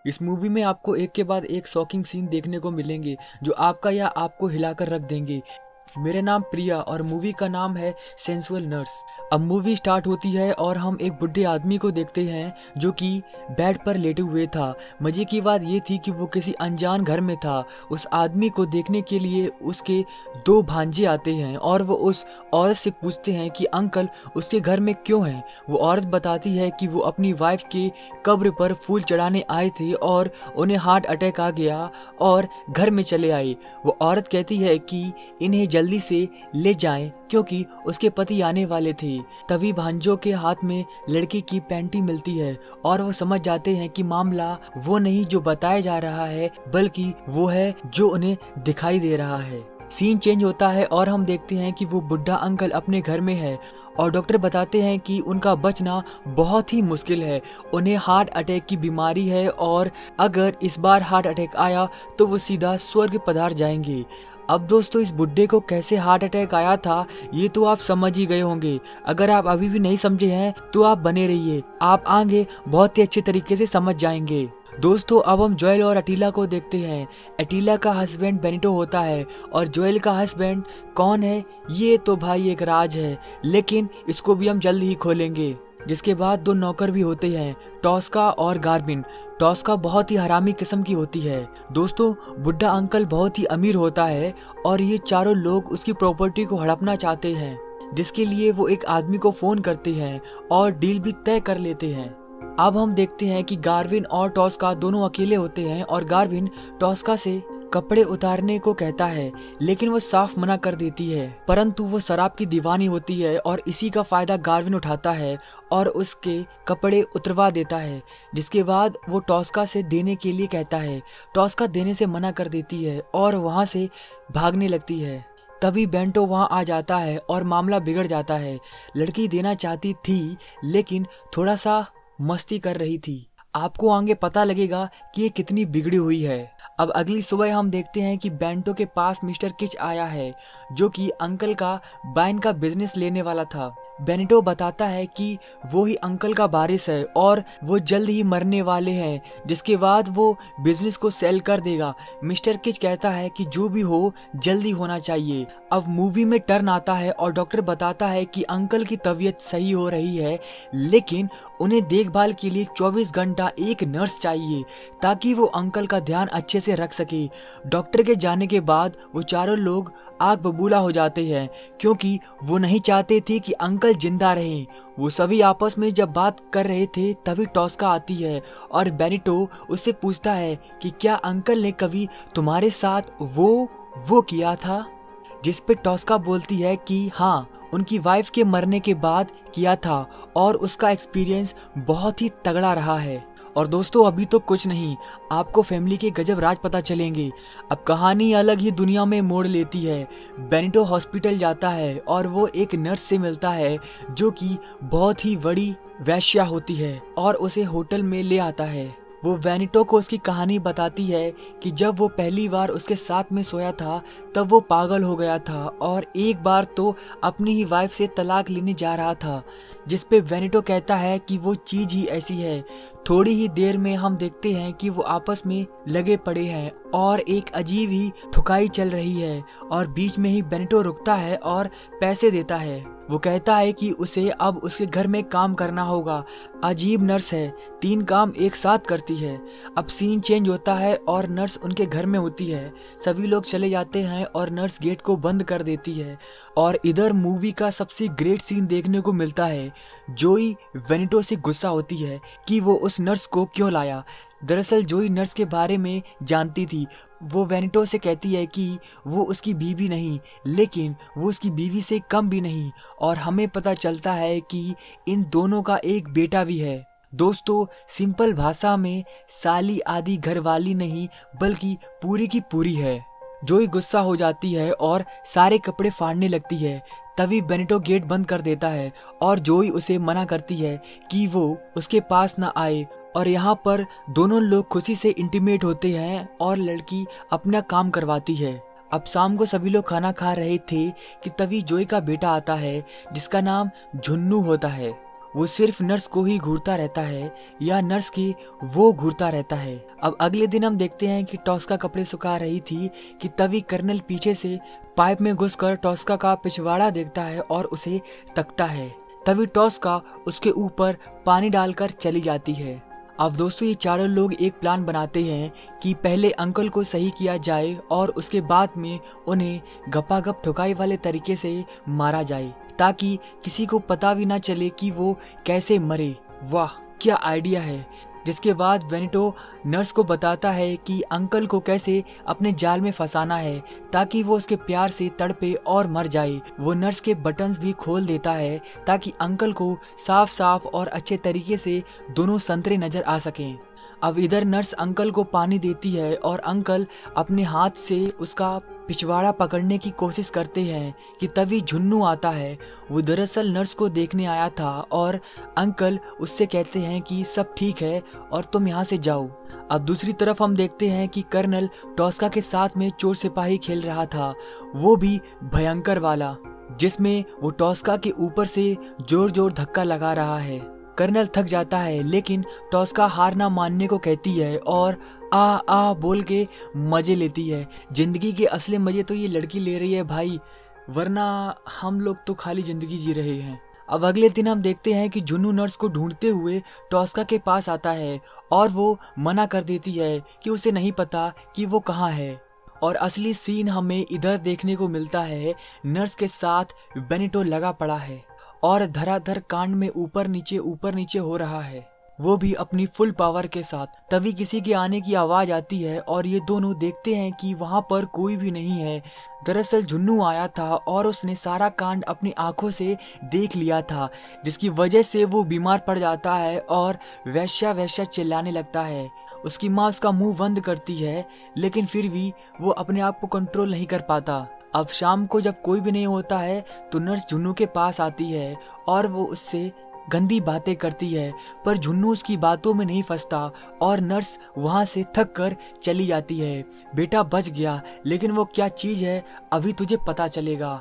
इस मूवी में आपको एक के बाद एक शॉकिंग सीन देखने को मिलेंगे जो आपका या आपको हिलाकर रख देंगे। मेरा नाम प्रिया और मूवी का नाम है सेंसुअल नर्स। अब मूवी स्टार्ट होती है और हम एक बुढ़े आदमी को देखते हैं जो कि बेड पर लेटे हुए था। मजे की बात ये थी कि वो किसी अनजान घर में था। उस आदमी को देखने के लिए उसके दो भांजे आते हैं और वो उस औरत से पूछते हैं कि अंकल उसके घर में क्यों हैं। वो औरत बताती है कि वो अपनी वाइफ के कब्र पर फूल चढ़ाने आए थे और उन्हें हार्ट अटैक आ गया और घर में चले आए। वो औरत कहती है कि इन्हें जल्दी से ले जाएं क्योंकि उसके पति आने वाले थे। तभी भांजों के हाथ में लड़की की पैंटी मिलती है और वो समझ जाते हैं कि मामला वो नहीं जो बताया जा रहा है बल्कि वो है जो उन्हें दिखाई दे रहा है। सीन चेंज होता है और हम देखते हैं कि वो बुढ़ा अंकल अपने घर में है और डॉक्टर बताते हैं कि उनका बचना बहुत ही मुश्किल है। उन्हें हार्ट अटैक की बीमारी है और अगर इस बार हार्ट अटैक आया तो वो सीधा स्वर्ग पधार जाएंगे। अब दोस्तों इस बुड्ढे को कैसे हार्ट अटैक आया था ये तो आप समझ ही गए होंगे। अगर आप अभी भी नहीं समझे हैं तो आप बने रहिए, आप आगे बहुत ही अच्छे तरीके से समझ जाएंगे। दोस्तों अब हम जोएल और अटीला को देखते हैं। अटीला का हस्बैंड बेनिटो होता है और जोएल का हस्बैंड कौन है ये तो भाई एक राज है, लेकिन इसको भी हम जल्द ही खोलेंगे। जिसके बाद दो नौकर भी होते हैं, टॉस्का और गार्बिन। टॉस्का बहुत ही हरामी किस्म की होती है। दोस्तों बुढ़ा अंकल बहुत ही अमीर होता है और ये चारों लोग उसकी प्रॉपर्टी को हड़पना चाहते हैं, जिसके लिए वो एक आदमी को फोन करते हैं और डील भी तय कर लेते हैं। अब हम देखते हैं कि गार्विन और टॉस्का दोनों अकेले होते हैं और गार्विन टॉस्का से कपड़े उतारने को कहता है, लेकिन वो साफ मना कर देती है। परंतु वो शराब की दीवानी होती है और इसी का फायदा गार्विन उठाता है और उसके कपड़े उतरवा देता है। जिसके बाद वो टॉस्का से देने के लिए कहता है। टॉस्का देने से मना कर देती है और वहाँ से भागने लगती है। तभी बेंटो वहाँ आ जाता है और मामला बिगड़ जाता है। लड़की देना चाहती थी लेकिन थोड़ा सा मस्ती कर रही थी। आपको आगे पता लगेगा कि ये कितनी बिगड़ी हुई है। अब अगली सुबह हम देखते हैं कि बेंटो के पास मिस्टर किच आया है जो कि अंकल का वाइन का बिजनेस लेने वाला था। बेनिटो बताता है कि वो ही अंकल का वारिस है और वो जल्द ही मरने वाले हैं, जिसके बाद वो बिजनेस को सेल कर देगा। मिस्टर किच कहता है कि जो भी हो जल्दी होना चाहिए। अब मूवी में टर्न आता है और डॉक्टर बताता है कि अंकल की तबीयत सही हो रही है, लेकिन उन्हें देखभाल के लिए 24 घंटा एक नर्स चाहिए ताकि वो अंकल का ध्यान अच्छे से रख सके। डॉक्टर के जाने के बाद वो चारों लोग आग बबूला हो जाते हैं क्योंकि वो नहीं चाहते थे कि अंकल जिंदा रहें। वो सभी आपस में जब बात कर रहे थे तभी टॉस्का आती है और बेनिटो उससे पूछता है कि क्या अंकल ने कभी तुम्हारे साथ वो किया था। जिस पे टॉस्का बोलती है कि हाँ उनकी वाइफ के मरने के बाद किया था और उसका एक्सपीरियंस बहुत ही तगड़ा रहा है। और दोस्तों अभी तो कुछ नहीं, आपको फैमिली के गजब राज पता चलेंगे। अब कहानी अलग ही दुनिया में मोड़ लेती है। बेनिटो हॉस्पिटल जाता है और वो एक नर्स से मिलता है जो कि बहुत ही बड़ी वेश्या होती है और उसे होटल में ले आता है। वो बेनिटो को उसकी कहानी बताती है कि जब वो पहली बार उसके साथ में सोया था तब वो पागल हो गया था और एक बार तो अपनी ही वाइफ से तलाक लेने जा रहा था। जिस पे बेनिटो कहता है कि वो चीज ही ऐसी है। थोड़ी ही देर में हम देखते हैं कि वो आपस में लगे पड़े हैं और एक अजीब ही ठुकाई चल रही है और बीच में ही बेनिटो रुकता है और पैसे देता है। वो कहता है कि उसे अब उसके घर में काम करना होगा। अजीब नर्स है, 3 काम एक साथ करती है। अब सीन चेंज होता है और नर्स उनके घर में होती है। सभी लोग चले जाते हैं और नर्स गेट को बंद कर देती है और इधर मूवी का सबसे ग्रेट सीन देखने को मिलता है। जोई बेनिटो से गुस्सा होती है कि वो उस नर्स को क्यों लाया। दरअसल जोई नर्स के बारे में जानती थी। वो बेनिटो से कहती है कि वो उसकी बीवी नहीं, लेकिन वो उसकी बीवी से कम भी नहीं और हमें पता चलता है कि इन दोनों का एक बेटा भी है। दोस्तों सिंपल भाषा में साली आदि घरवाली नहीं बल्कि पूरी की पूरी है। जोई गुस्सा हो जाती है और सारे कपड़े फाड़ने लगती है। तभी बेनिटो गेट बंद कर देता है और जोई उसे मना करती है कि वो उसके पास ना आए और यहाँ पर दोनों लोग खुशी से इंटीमेट होते हैं और लड़की अपना काम करवाती है। अब शाम को सभी लोग खाना खा रहे थे कि तभी जोई का बेटा आता है जिसका नाम झुन्नू होता है। वो सिर्फ नर्स को ही घूरता रहता है या नर्स की वो घूरता रहता है। अब अगले दिन हम देखते हैं कि टॉस्का कपड़े सुखा रही थी कि तभी कर्नल पीछे से पाइप में घुसकर टॉस्का का पिछवाड़ा देखता है और उसे तकता है। तभी टॉस्का उसके ऊपर पानी डालकर चली जाती है। अब दोस्तों ये चारों लोग एक प्लान बनाते हैं कि पहले अंकल को सही किया जाए और उसके बाद में उन्हें गपागप ठुकाई वाले तरीके से मारा जाए ताकि किसी को पता भी ना चले कि वो कैसे मरे। वाह क्या आइडिया है। जिसके बाद बेनिटो नर्स को बताता है कि अंकल को कैसे अपने जाल में फंसाना है ताकि वो उसके प्यार से तड़पे और मर जाए। वो नर्स के बटन्स भी खोल देता है ताकि अंकल को साफ साफ और अच्छे तरीके से दोनों संतरे नजर आ सकें। अब इधर नर्स अंकल को पानी देती है और अंकल अपने हाथ से उसका पिछवाड़ा पकड़ने की कोशिश करते हैं कि तभी झुन्नू आता है। वो दरअसल नर्स को देखने आया था और अंकल उससे कहते हैं कि सब ठीक है और तुम यहाँ से जाओ। अब दूसरी तरफ हम देखते हैं कि कर्नल टॉस्का के साथ में चोर सिपाही खेल रहा था, वो भी भयंकर वाला, जिसमें वो टॉस्का के ऊपर से जोर जोर धक्का लगा रहा है। कर्नल थक जाता है लेकिन टॉस्का हार ना मानने को कहती है और आ आ बोल के मजे लेती है। जिंदगी के असली मजे तो ये लड़की ले रही है भाई, वरना हम लोग तो खाली जिंदगी जी रहे हैं। अब अगले दिन हम देखते हैं कि जुन्नू नर्स को ढूंढते हुए टॉस्का के पास आता है और वो मना कर देती है कि उसे नहीं पता कि वो कहाँ है। और असली सीन हमें इधर देखने को मिलता है, नर्स के साथ बेनिटो लगा पड़ा है और धराधर कांड में ऊपर नीचे हो रहा है, वो भी अपनी फुल पावर के साथ। तभी किसी के आने की आवाज आती है और ये दोनों देखते हैं कि वहाँ पर कोई भी नहीं है। दरअसल जुन्नू आया था और उसने सारा कांड अपनी आंखों से देख लिया था, जिसकी वजह से वो बीमार पड़ जाता है और वैश्या वैश्या चिल्लाने लगता है। उसकी माँ उसका मुंह बंद करती है लेकिन फिर भी वो अपने आप को कंट्रोल नहीं कर पाता। अब शाम को जब कोई भी नहीं होता है तो नर्स जुन्नू के पास आती है और वो उससे गंदी बातें करती है, पर जुन्नू उसकी बातों में नहीं फंसता और नर्स वहां से थक कर चली जाती है। बेटा बच गया, लेकिन वो क्या चीज है अभी तुझे पता चलेगा।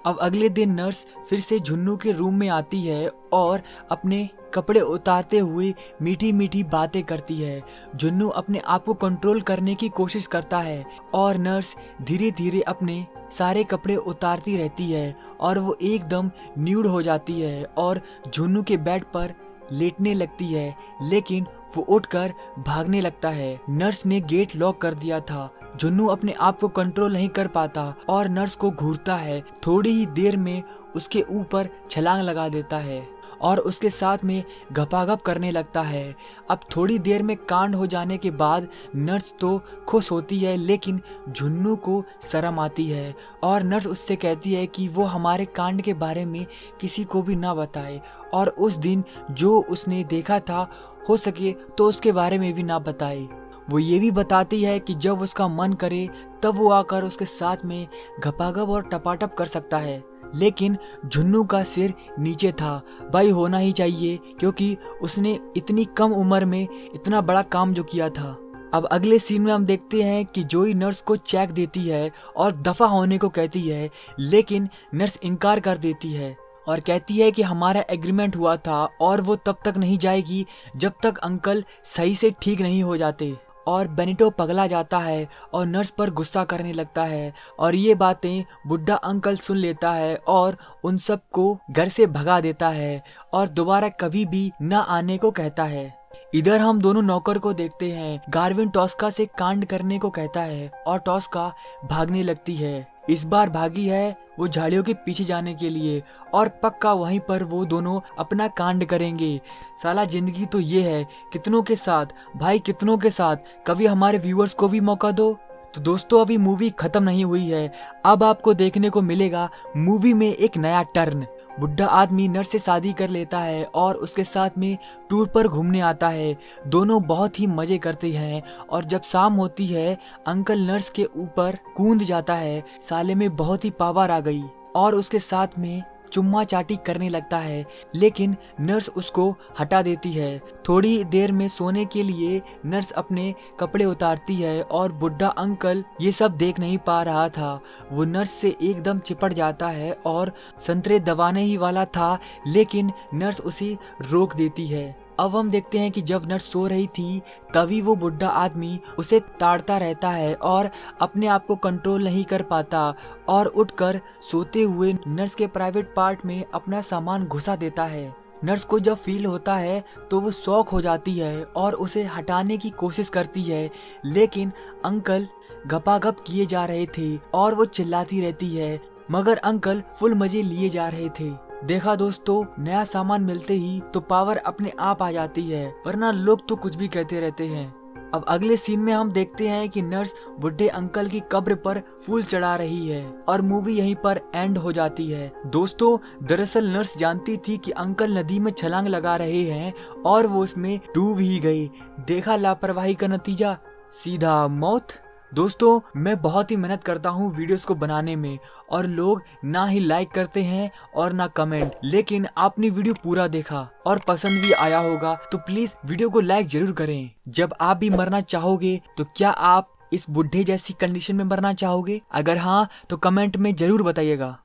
अब अगले दिन नर्स फिर से जुन्नू के रूम में आती है और अपने कपड़े उतारते हुए मीठी मीठी बातें करती है। जुन्नू अपने आप को कंट्रोल करने की कोशिश करता है और नर्स धीरे धीरे अपने सारे कपड़े उतारती रहती है और वो एकदम न्यूड हो जाती है और जुन्नू के बेड पर लेटने लगती है, लेकिन वो उठकर भागने लगता है। नर्स ने गेट लॉक कर दिया था। जुन्नू अपने आप को कंट्रोल नहीं कर पाता और नर्स को घूरता है। थोड़ी ही देर में उसके ऊपर छलांग लगा देता है और उसके साथ में घपाघप करने लगता है। अब थोड़ी देर में कांड हो जाने के बाद नर्स तो खुश होती है, लेकिन जुन्नू को शर्म आती है और नर्स उससे कहती है कि वो हमारे कांड के बारे में किसी को भी ना बताए और उस दिन जो उसने देखा था हो सके तो उसके बारे में भी ना बताए। वो ये भी बताती है कि जब उसका मन करे तब वो आकर उसके साथ में घपाघप और टपाटप कर सकता है, लेकिन जुन्नू का सिर नीचे था। भाई होना ही चाहिए क्योंकि उसने इतनी कम उम्र में इतना बड़ा काम जो किया था। अब अगले सीन में हम देखते हैं कि जोई नर्स को चेक देती है और दफा होने को कहती है, लेकिन नर्स इनकार कर देती है और कहती है कि हमारा एग्रीमेंट हुआ था और वो तब तक नहीं जाएगी जब तक अंकल सही से ठीक नहीं हो जाते। और बेनिटो पगला जाता है और नर्स पर गुस्सा करने लगता है और ये बातें बुढ़ा अंकल सुन लेता है और उन सब को घर से भगा देता है और दोबारा कभी भी न आने को कहता है। इधर हम दोनों नौकर को देखते हैं। गार्विन टॉस्का से कांड करने को कहता है और टॉस्का भागने लगती है। इस बार भागी है वो झाड़ियों के पीछे जाने के लिए और पक्का वहीं पर वो दोनों अपना कांड करेंगे। साला जिंदगी तो ये है, कितनों के साथ भाई, कितनों के साथ। कभी हमारे व्यूअर्स को भी मौका दो। तो दोस्तों अभी मूवी खत्म नहीं हुई है, अब आपको देखने को मिलेगा मूवी में एक नया टर्न। बुढ़ा आदमी नर्स से शादी कर लेता है और उसके साथ में टूर पर घूमने आता है। दोनों बहुत ही मजे करते हैं और जब शाम होती है अंकल नर्स के ऊपर कूद जाता है। साले में बहुत ही पावर आ गई और उसके साथ में चुम्मा चाटी करने लगता है, लेकिन नर्स उसको हटा देती है। थोड़ी देर में सोने के लिए नर्स अपने कपड़े उतारती है और बुढ़ा अंकल ये सब देख नहीं पा रहा था। वो नर्स से एकदम चिपट जाता है और संतरे दबाने ही वाला था, लेकिन नर्स उसे रोक देती है। अब हम देखते हैं कि जब नर्स सो रही थी तभी वो बुढ़ा आदमी उसे ताड़ता रहता है और अपने आप को कंट्रोल नहीं कर पाता और उठकर सोते हुए नर्स के प्राइवेट पार्ट में अपना सामान घुसा देता है। नर्स को जब फील होता है तो वो शॉक हो जाती है और उसे हटाने की कोशिश करती है, लेकिन अंकल गपागप किए जा रहे थे और वो चिल्लाती रहती है, मगर अंकल फुल मजे लिए जा रहे थे। देखा दोस्तों, नया सामान मिलते ही तो पावर अपने आप आ जाती है, वरना लोग तो कुछ भी कहते रहते हैं। अब अगले सीन में हम देखते हैं कि नर्स बुढ़े अंकल की कब्र पर फूल चढ़ा रही है और मूवी यहीं पर एंड हो जाती है। दोस्तों, दरअसल नर्स जानती थी कि अंकल नदी में छलांग लगा रहे हैं और वो उसमें डूब ही गई। देखा लापरवाही का नतीजा, सीधा मौत। दोस्तों, मैं बहुत ही मेहनत करता हूँ वीडियोस को बनाने में और लोग ना ही लाइक करते हैं और ना कमेंट, लेकिन आपने वीडियो पूरा देखा और पसंद भी आया होगा तो प्लीज वीडियो को लाइक जरूर करें। जब आप भी मरना चाहोगे तो क्या आप इस बुढ़े जैसी कंडीशन में मरना चाहोगे? अगर हाँ तो कमेंट में जरूर बताइएगा।